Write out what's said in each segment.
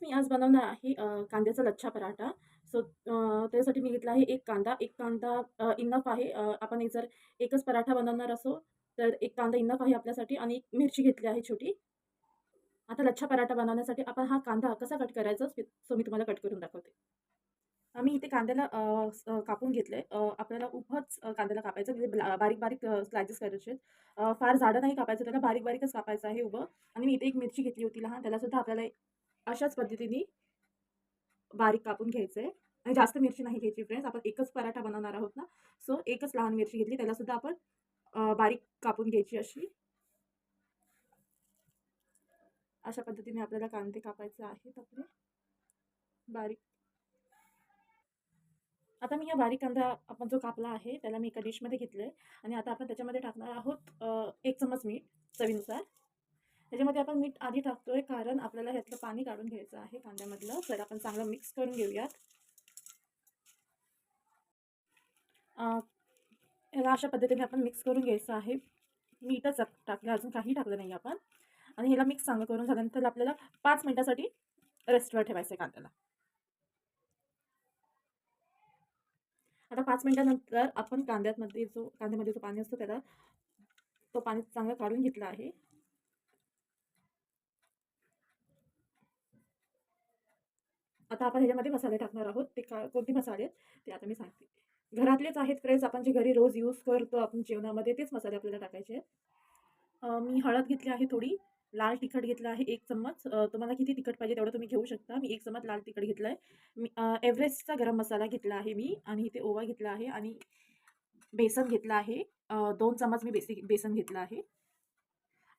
मी आज बनवणार आहे कांद्याचा लच्छा पराठा. सो त्यासाठी मी घेतला आहे 1 कांदा. 1 कांदा इनफ आहे. आपण हे जर एकच पराठा बनवणार असो, तर 1 कांदा इनफ आहे आपल्यासाठी आणि 1 मिरची घेतली आहे छोटी. आता लच्छा पराठा बनवण्यासाठी आपण हा कांदा कसा कट करायचा सो मी तुम्हाला कट करून दाखवते. मी इथे कांद्याला कापून घेतलंय. आपल्याला उभंच कांद्याला कापायचं म्हणजे बारीक-बारीक स्लाइसेस करायचे आहेत. फार जाडं नाही कापायचं त्याला, बारीक-बारीकच कापायचं आहे उभं. आणि मी इथे एक मिरची घेतली होती लहान, त्यालासुद्धा आपल्याला अशाच पद्धतीने बारीक कापून घ्यायचंय आणि जास्त मिरची नाही घ्यायची फ्रेंड्स. आपण एकच पराठा बनवणार आहोत ना, सो एकच लहान मिरची घेतली. त्यालासुद्धा आपण बारीक कापून घ्यायची अशी. अशा पद्धतीने आपल्याला कांदे कापायचे आहेत आपले बारीक. आता मी हा बारीक कांदा आपण जो कापला आहे, त्याला मी एका डिशमध्ये घेतलंय आणि आता आपण त्याच्यामध्ये टाकणार आहोत 1 चम्मच मीठ चवीनुसार. त्याच्यामध्ये आपण मीठ आधी टाकतोय कारण आपल्याला ह्यातलं पाणी काढून घ्यायचं आहे कांद्यामधलं. तर आपण चांगलं मिक्स करून घेऊयात. अ, ह्याला अशा पद्धतीने आपण मिक्स करून घ्यायचं आहे. मीठच टाकलं, अजून काही टाकलं नाही आपण. आणि ह्याला मिक्स चांगलं करून झाल्यानंतर आपल्याला 5 मिनिटासाठी रेस्टवर ठेवायचं आहे कांद्याला. आता 5 मिनिटानंतर आपण कांद्यामध्ये जो पाणी असतो त्याला तो पाणी चांगलं काढून घेतलं आहे. आता आपण ह्याच्यामध्ये मसाले टाकणार आहोत. ते कोणते मसाले आहेत ते आता मी सांगते. घरातलेच आहेत फ्रेंड्स, आपण जे घरी रोज यूज करतो आपण जेवणामध्ये तेच मसाले आपल्याला टाकायचे आहेत. मी हळद घेतली आहे थोडी, लाल तिखट घेतलं आहे 1 चम्मच. तुम्हाला किती तिखट पाहिजे तेवढं तुम्ही घेऊ शकता. मी 1 चम्मच लाल तिखट घेतलंय. मी एव्हरेस्टचा गरम मसाला घेतला आहे मी आणि इथे ओवा घेतला आहे आणि बेसन घेतलं आहे. 2 चम्मच मी बेसन घेतलं आहे.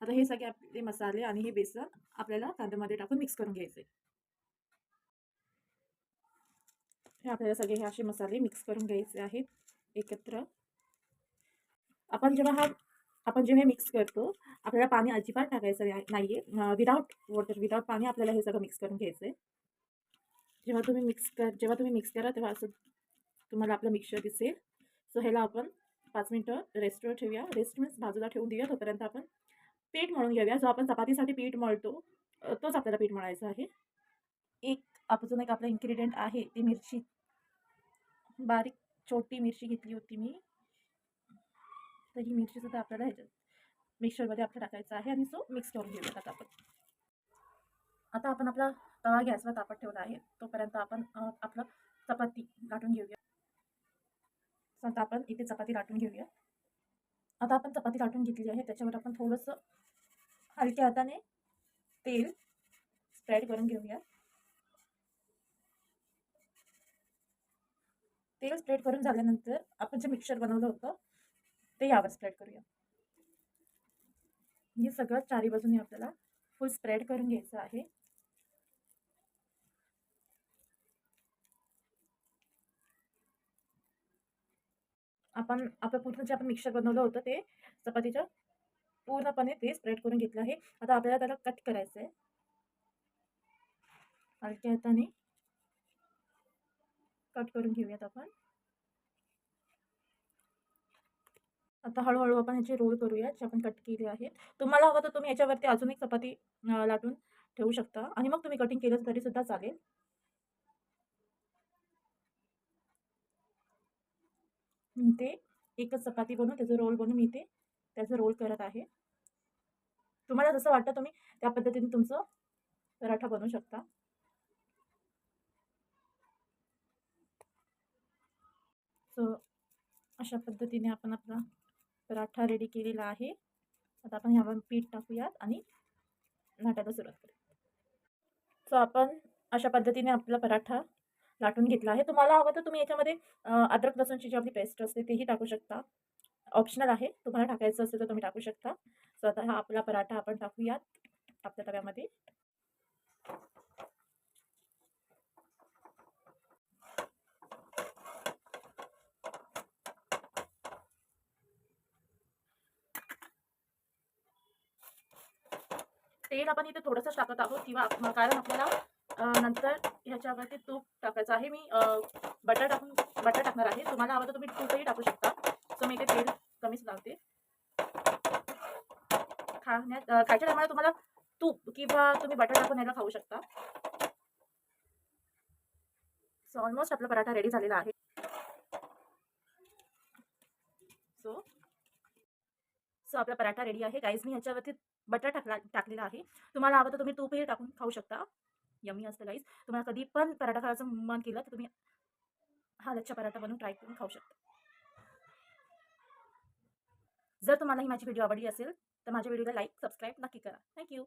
आता हे सगळे आपले मसाले आणि हे बेसन आपल्याला कांद्यामध्ये टाकून मिक्स करून घ्यायचे. हे आपल्याला सगळे हे असे मसाले मिक्स करून घ्यायचे आहेत एकत्र. आपण जेव्हा हा आपण जेव्हा मिक्स करतो, आपल्याला पाणी अजिबात टाकायचं नाहीये. विदाऊट पाणी आपल्याला हे सगळं मिक्स करून घ्यायचंय. जेव्हा तुम्ही मिक्स करा तेव्हा असं तुम्हाला आपलं मिक्सचर दिसेल. सो ह्याला आपण 5 मिनिटं रेस्टवर ठेवूया. रेस्ट मीन्स बाजूला ठेवून देऊया. तोपर्यंत आपण पीठ मळून घेऊया. जो आपण चपातीसाठी पीठ मळतो तोच आपल्याला पीठ मळायचा आहे. अजून एक आपला इन्ग्रेडियंट आहे ती मिरची. बारीक छोटी मिरची घेतली होती मी. तर ही मिरची सुद्धा आपल्याला ह्याच्यात मिक्सरमध्ये आपल्याला टाकायचं आहे आणि सो मिक्स करून घेऊयात आता आपण. आता आपण आपला तवा गॅसवर तापत ठेवला आहे. तोपर्यंत आपण आपलं चपाती लाटून घेऊया. आता आपण इथे चपाती लाटून घेऊया. आता आपण चपाती लाटून घेतली आहे. त्याच्यावर आपण थोडंसं हलक्या हाताने तेल स्प्रेड करून घेऊया. तेल स्प्रेड करून झाल्यानंतर आपण जे मिक्सचर बनवलं होतं ते यावर स्प्रेड करूया. हे सगळं चारी बाजूने आपल्याला फुल स्प्रेड करून घ्यायचं आहे. आपलं पूर्ण जे आपण मिक्सचर बनवलं होतं ते चपातीच्या पूर्णपणे ते स्प्रेड करून घेतलं आहे. आता आपल्याला त्याला कट करायचं आहे. हलक्या हाताने कट करून घेऊयात आपण. आता हळूहळू आपण ह्याचे रोल करूया जे आपण कट केले आहेत. तुम्हाला हवं तर तुम्ही याच्यावरती अजून एक चपाती लाटून ठेवू शकता आणि मग तुम्ही कटिंग केलं तरी सुद्धा चालेल. मी ते एकच चपाती बनवून त्याचं रोल बनवून मी ते त्याचं रोल करत आहे. तुम्हाला जसं वाटतं तुम्ही त्या पद्धतीने तुमचं पराठा बनवू शकता. सो अशा पद्धतीने आपण आपला पराठा रेडी केलेला आहे. आता आपण ह्यावर पीठ टाकूयात आणि लाटायला सुरुवात करूया. सो आपण अशा पद्धतीने आपला पराठा लाटून घेतला आहे. तुम्हाला हवं तर तुम्ही याच्यामध्ये अद्रक लसूणची जी आपली पेस्ट असते तेही टाकू शकता. ऑप्शनल आहे. तुम्हाला टाकायचं असेल तर तुम्ही टाकू शकता. सो आता हा आपला पराठा आपण टाकूयात आपल्या तव्यामध्ये. तेल आपण इथे थोडंसंच टाकत आहोत कारण आपल्याला नंतर ह्याच्यावरती तूप टाकायचं आहे. मी बटर टाकणार आहे. तुम्हाला हवं तर तुम्ही तूपही टाकू शकता. सो मी इथे तेल कमीच लावते. खायच्या टायमाला तुम्हाला तूप किंवा तुम्ही बटर टाकून याला खाऊ शकता. सो ऑलमोस्ट आपला पराठा रेडी झालेला आहे. सो सो आपला पराठा रेडी आहे गाईज. मी ह्याच्यावरती बटर टाकलेला आहे. तुम्हाला हवं तर तुम्ही तूपही टाकून खाऊ शकता. यम्मी असतं गाईज. तुम्हाला कधी पण पराठा खायचं मन केलं तर तुम्ही हा लच्छा पराठा बनवून ट्राय करून खाऊ शकता. जर तुम्हाला ही माझी व्हिडिओ आवडली असेल तर माझ्या व्हिडिओला लाईक सबस्क्राईब नक्की करा. थँक्यू.